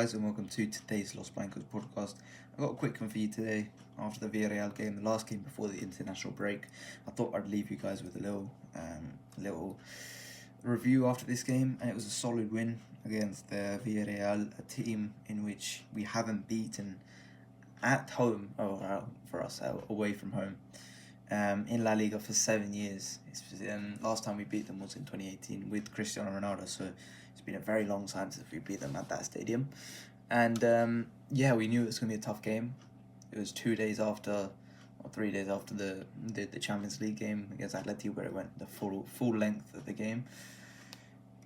guys, and welcome to today's Los Blancos podcast. I got a quick one for you today after the Villarreal game, the last game before the international break. I thought I'd leave you guys with a little review after this game, and it was a solid win against the Villarreal, a team in which we haven't beaten at home, or for us, away from home, in La Liga for 7 years. Last time we beat them was in 2018 with Cristiano Ronaldo, so it's been a very long time since we beat them at that stadium. And we knew it was going to be a tough game. It was 2 days after, or 3 days after the Champions League game against Atleti, where it went the full length of the game.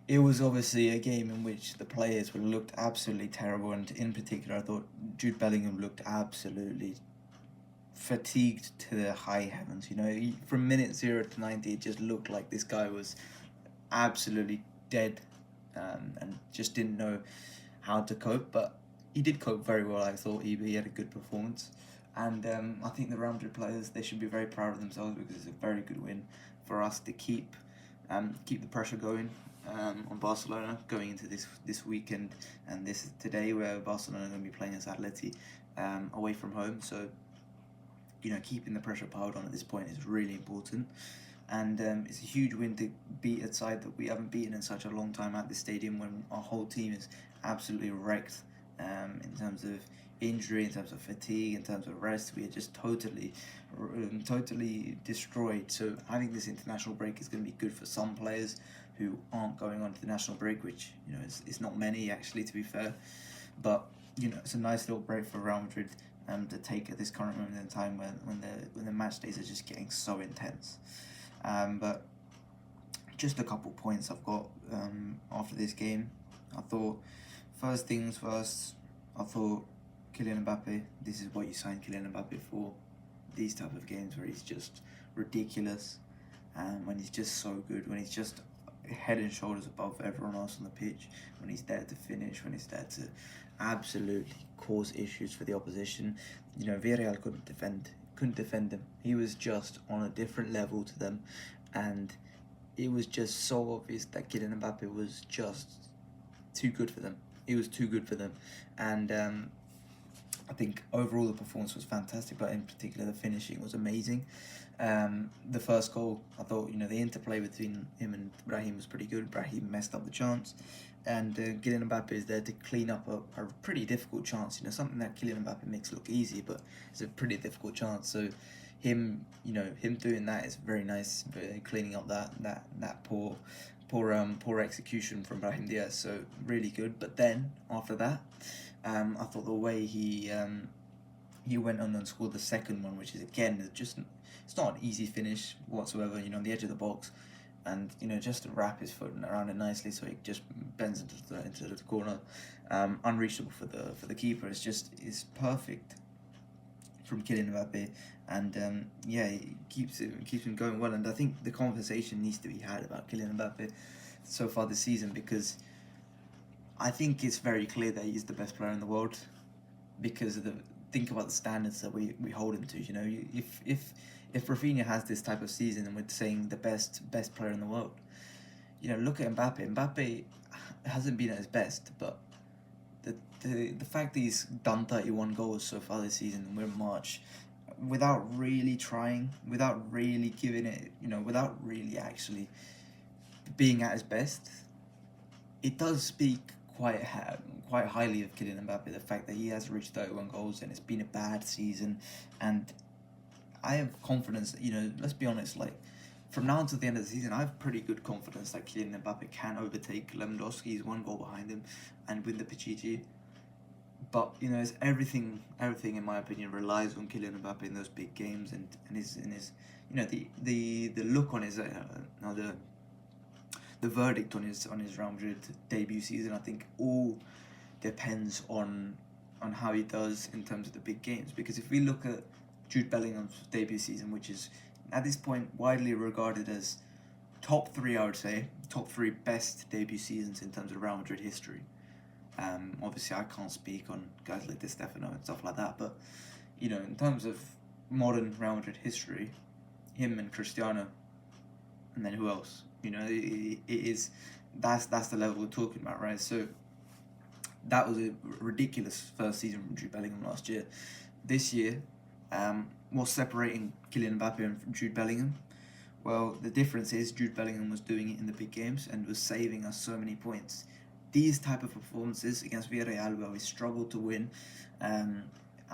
It was obviously a game in which the players looked absolutely terrible, and in particular I thought Jude Bellingham looked absolutely fatigued to the high heavens. From minute 0 to 90, it just looked like this guy was absolutely dead, and just didn't know how to cope. But he did cope very well. I thought he had a good performance, and I think the Real Madrid players, they should be very proud of themselves, because it's a very good win for us to keep the pressure going on Barcelona going into this weekend and today, where Barcelona are going to be playing as Atleti away from home. So keeping the pressure piled on at this point is really important, and it's a huge win to beat a side that we haven't beaten in such a long time at this stadium, when our whole team is absolutely wrecked in terms of injury, in terms of fatigue, in terms of rest. We are just totally destroyed. So having this international break is going to be good for some players who aren't going on to the national break, which is not many, actually, to be fair. But it's a nice little break for Real Madrid to take at this current moment in time when the match days are just getting so intense. But just a couple points I've got after this game. I thought, first things first, I thought Kylian Mbappe, this is what you sign Kylian Mbappe for. These type of games where he's just ridiculous, and when he's just so good, when he's just head and shoulders above everyone else on the pitch, when he's there to finish, when he's there to absolutely cause issues for the opposition. Villarreal couldn't defend him. He was just on a different level to them, and it was just so obvious that Kylian Mbappe was just too good for them. He was too good for them, and I think overall the performance was fantastic, but in particular the finishing was amazing. The first goal, I thought, the interplay between him and Brahim was pretty good. Brahim messed up the chance, and Kylian Mbappe is there to clean up a pretty difficult chance. Something that Kylian Mbappe makes look easy, but it's a pretty difficult chance. So him doing that is very nice, cleaning up that poor execution from Brahim Diaz. So really good. But then after that, I thought the way he went on and scored the second one, which is again it's not an easy finish whatsoever. On the edge of the box, and just to wrap his foot around it nicely, so it just bends into the corner, unreachable for the keeper. It's perfect from Kylian Mbappe, and he keeps him going well. And I think the conversation needs to be had about Kylian Mbappe so far this season, because I think it's very clear that he's the best player in the world, because think about the standards that we hold him to. If Rafinha has this type of season, and we're saying the best player in the world, look at Mbappe. Mbappe hasn't been at his best, but the fact that he's done 31 goals so far this season, and we're in March, without really trying, without really giving it, without really actually being at his best, it does speak quite highly of Kylian Mbappe, the fact that he has reached 31 goals, and it's been a bad season. And I have confidence that, let's be honest, from now until the end of the season, I have pretty good confidence that Kylian Mbappe can overtake Lewandowski. He's one goal behind him, and win the Pichichi. But it's everything in my opinion relies on Kylian Mbappe in those big games, and his the look on his the verdict on his Real Madrid debut season. I think all depends on how he does in terms of the big games. Because if we look at Jude Bellingham's debut season, which is at this point widely regarded as top 3, I would say, top 3 best debut seasons in terms of Real Madrid history. Obviously, I can't speak on guys like Di Stefano and stuff like that, but in terms of modern Real Madrid history, him and Cristiano, and then who else? It is that's the level we're talking about, right? So that was a ridiculous first season from Jude Bellingham last year. This year, what's separating Kylian Mbappe and from Jude Bellingham? Well, the difference is Jude Bellingham was doing it in the big games and was saving us so many points. These type of performances against Villarreal, where we struggle to win, and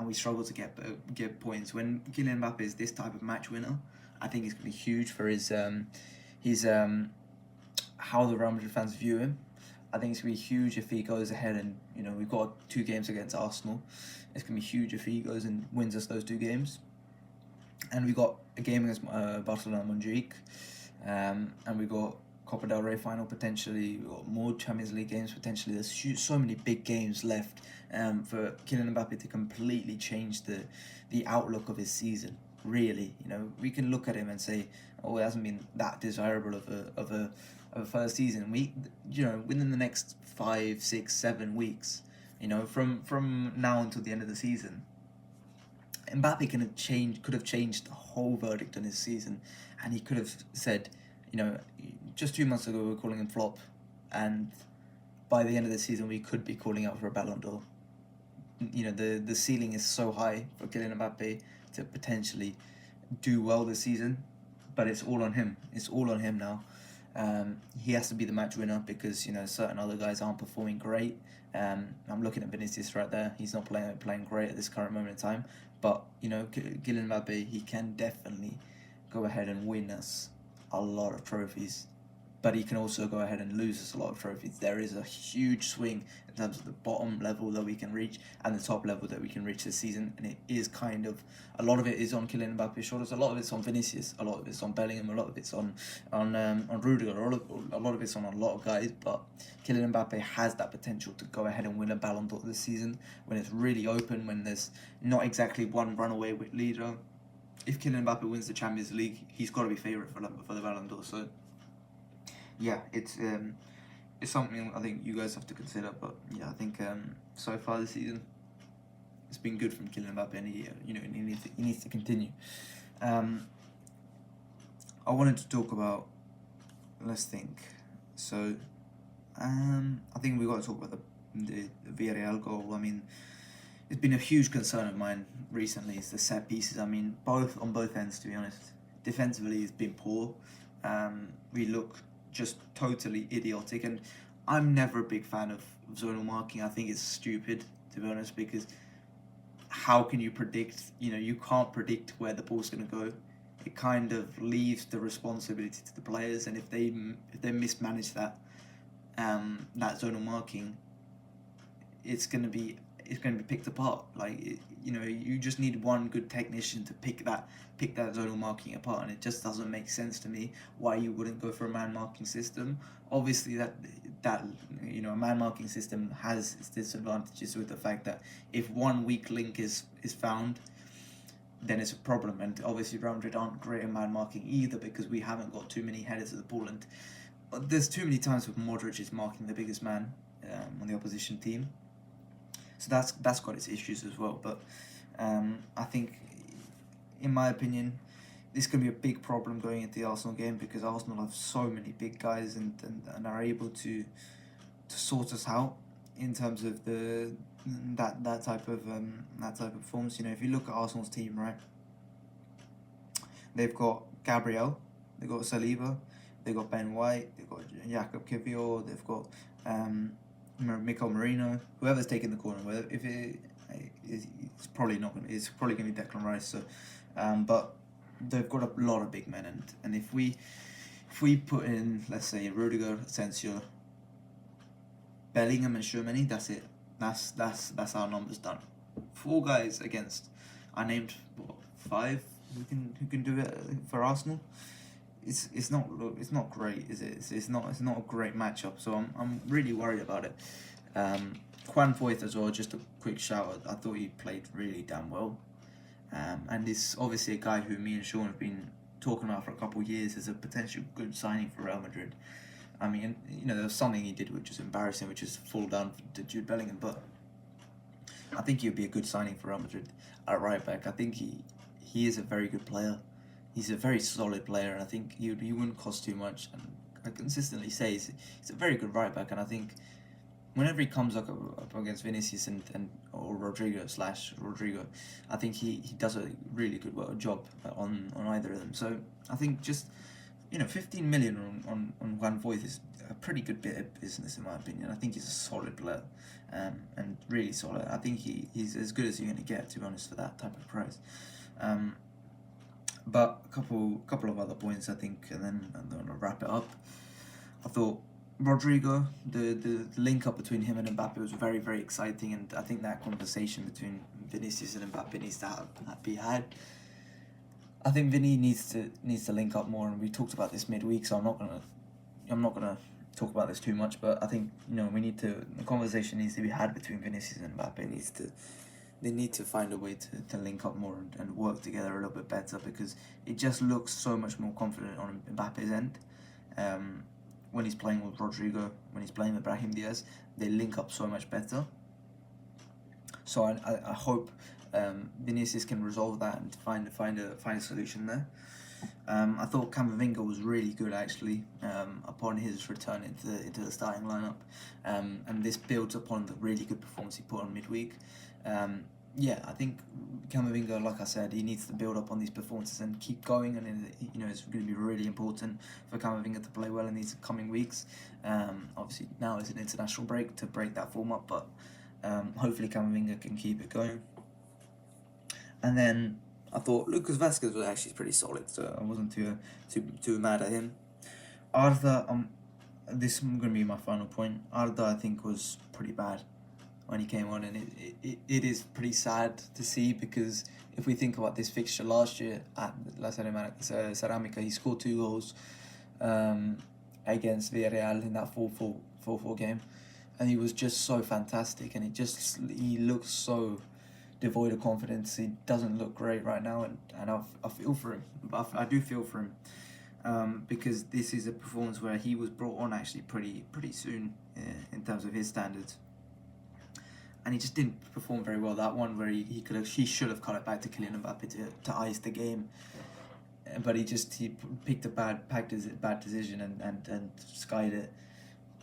we struggle to get points. When Kylian Mbappe is this type of match winner, I think it's going to be huge for his how the Real Madrid fans view him. I think it's going to be huge if he goes ahead and, we've got 2 games against Arsenal. It's going to be huge if he goes and wins us those 2 games. And we got a game against Barcelona Montjuic, and we got Copa del Rey final potentially. We got more Champions League games potentially. There's so many big games left for Kylian Mbappe to completely change the outlook of his season. Really, we can look at him and say, oh, it hasn't been that desirable of a first season. Within the next 5, 6, 7 weeks, from now until the end of the season, Mbappe could have changed the whole verdict on his season, and he could have said, just 2 months ago we were calling him flop, and by the end of the season we could be calling out for a Ballon d'Or. The ceiling is so high for Kylian Mbappe to potentially do well this season, but it's all on him. It's all on him now. He has to be the match winner because certain other guys aren't performing great. I'm looking at Vinicius right there. He's not playing great at this current moment in time. But Kylian Mbappe, he can definitely go ahead and win us a lot of trophies. But he can also go ahead and lose us a lot of trophies. There is a huge swing in terms of the bottom level that we can reach and the top level that we can reach this season. And it is a lot of it is on Kylian Mbappe's shoulders. A lot of it's on Vinicius. A lot of it's on Bellingham. A lot of it's on Rudiger. A lot of it's on a lot of guys. But Kylian Mbappe has that potential to go ahead and win a Ballon d'Or this season when it's really open, when there's not exactly one runaway leader. If Kylian Mbappe wins the Champions League, he's got to be favourite for the Ballon d'Or. So yeah, it's something I think you guys have to consider. But yeah, I think so far this season, it's been good from Kylian Mbappe, and he needs to continue. I wanted to talk about, let's think. So I think we got to talk about the Villarreal goal. I mean, it's been a huge concern of mine recently. It's the set pieces. I mean, on both ends, to be honest. Defensively, it's been poor. We look just totally idiotic, and I'm never a big fan of zonal marking. I think it's stupid, to be honest, because how can you predict? You can't predict where the ball's going to go. It kind of leaves the responsibility to the players, and if they mismanage that zonal marking, it's going to be picked apart. You just need one good technician to pick that zonal marking apart, and it just doesn't make sense to me why you wouldn't go for a man marking system. Obviously, that a man marking system has its disadvantages with the fact that if one weak link is found, then it's a problem. And obviously, Real Madrid aren't great at man marking either because we haven't got too many headers of the ball, and there's too many times when Modric is marking the biggest man on the opposition team. So that's got its issues as well. But I think, in my opinion, this can be a big problem going into the Arsenal game because Arsenal have so many big guys and are able to sort us out in terms of that type of performance. If you look at Arsenal's team, right, they've got Gabriel, they've got Saliba, they've got Ben White, they've got Jakob Kivior, they've got Mikel Merino, whoever's taking the corner. It's probably not going. It's probably going to be Declan Rice. So, but they've got a lot of big men, and if we put in, let's say, Rudiger, Asensio, Bellingham, and Tchouaméni, that's it. That's our numbers done. 4 guys against. I named 5 who can do it for Arsenal. It's not great, is it? It's not a great matchup. So I'm really worried about it. Juan Foyth as well. Just a quick shout. I thought he played really damn well. And he's obviously a guy who me and Sean have been talking about for a couple of years as a potential good signing for Real Madrid. I mean, there was something he did which was embarrassing, which is fall down to Jude Bellingham, but I think he'd be a good signing for Real Madrid at right back. I think he is a very good player. He's a very solid player, and I think he wouldn't cost too much. And I consistently say he's a very good right back, and I think whenever he comes up against Vinicius or Rodrigo, I think he does a really good job on either of them. So I think just 15 million on Juan Foyth is a pretty good bit of business in my opinion. I think he's a solid player, and really solid. I think he's as good as you're going to get, to be honest, for that type of price. But a couple of other points I think, and then I'm going to wrap it up. I thought Rodrigo, the link up between him and Mbappe was very, very exciting, and I think that conversation between Vinicius and Mbappe needs to be had. I think Vinny needs to link up more, and we talked about this midweek, so I'm not gonna talk about this too much. But I think the conversation needs to be had between Vinicius and Mbappe. They need to find a way to link up more and work together a little bit better, because it just looks so much more confident on Mbappe's end. When he's playing with Rodrigo, when he's playing with Brahim Diaz, they link up so much better. So I hope Vinicius can resolve that and find a solution there. I thought Camavinga was really good actually upon his return into the starting lineup, and this builds upon the really good performance he put on midweek. I think Camavinga, like I said, he needs to build up on these performances and keep going, and it's going to be really important for Camavinga to play well in these coming weeks. Obviously now is an international break to break that form up, but hopefully Camavinga can keep it going. And then I thought Lucas Vazquez was actually pretty solid, so I wasn't too mad at him. Arda, this is going to be my final point. Arda, I think, was pretty bad when he came on, and it is pretty sad to see, because if we think about this fixture last year at La Ceramica, he scored 2 goals against Villarreal in that 4-4 game, and he was just so fantastic, and he looks so devoid of confidence. He doesn't look great right now, and I feel for him. I do feel for him, because this is a performance where he was brought on actually pretty soon in terms of his standards, and he just didn't perform very well. That one where he should have cut it back to Kylian Mbappe to ice the game, but he picked a bad decision and skied it.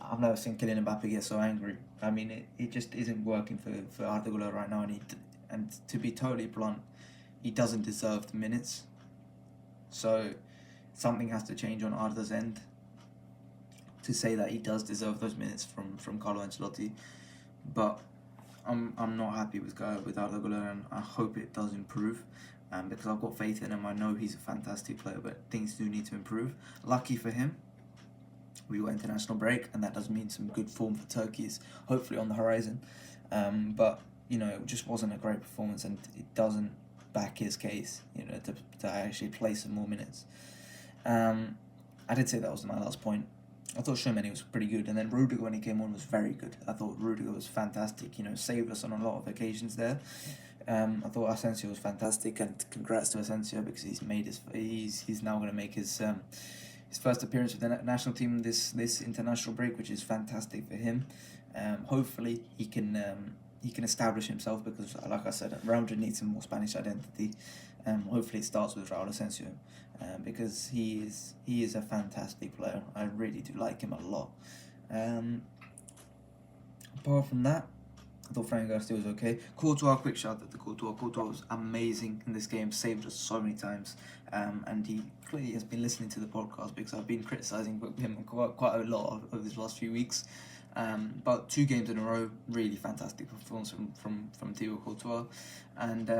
I've never seen Kylian Mbappe get so angry. I mean, it just isn't working for Arda Güler right now, and to be totally blunt, he doesn't deserve the minutes. So something has to change on Arda's end to say that he does deserve those minutes from Carlo Ancelotti. But I'm not happy with Arda Güler, and I hope it does improve. Because I've got faith in him. I know he's a fantastic player, but things do need to improve. Lucky for him, we got international break, and that does mean some good form for Turkey is hopefully on the horizon. But it just wasn't a great performance, and it doesn't back his case, to actually play some more minutes. I did say that was my last point. I thought Tchouaméni was pretty good, and then Rudiger, when he came on, was very good. I thought Rudiger was fantastic, saved us on a lot of occasions there. I thought Asensio was fantastic, and congrats to Asensio, because he's now going to make his first appearance with the national team this international break, which is fantastic for him. Hopefully he can establish himself, because like I said, Real Madrid needs some more Spanish identity. Hopefully it starts with Raul Asensio, because he is a fantastic player. I really do like him a lot. Apart from that, I thought Fran Garcia was okay. Courtois, quick shout out to Courtois. Courtois was amazing in this game, saved us so many times. And he clearly has been listening to the podcast, because I've been criticising him quite a lot over these last few weeks. But 2 games in a row, really fantastic performance from Thibaut Courtois, and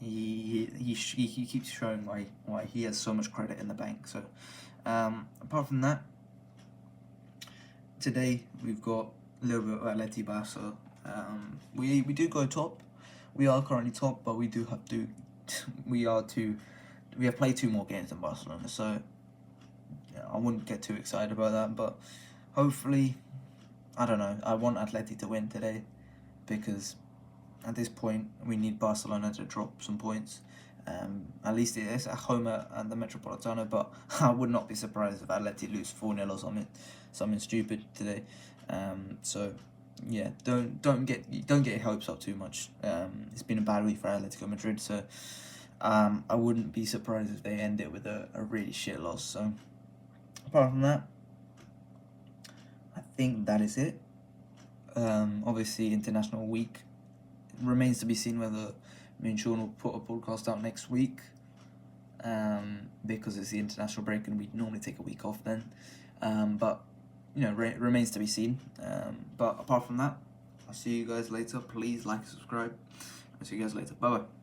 he keeps showing why he has so much credit in the bank. So apart from that, today we've got a little bit of Atleti Barca. We do go top. We are currently top, but we have played 2 more games than Barcelona, so I wouldn't get too excited about that. But hopefully, I don't know, I want Atleti to win today, because at this point we need Barcelona to drop some points. At least it is at home at the Metropolitano, but I would not be surprised if Atleti lose 4-0 or something stupid today. So yeah, don't get your hopes up too much. It's been a bad week for Atletico Madrid, so I wouldn't be surprised if they end it with a really shit loss. So apart from that, I think that is it. obviously international week. It remains to be seen whether me and Sean will put a podcast out next week, because it's the international break and we normally take a week off then. But remains to be seen. But apart from that, I'll see you guys later. Please like and subscribe. I'll see you guys later. Bye bye.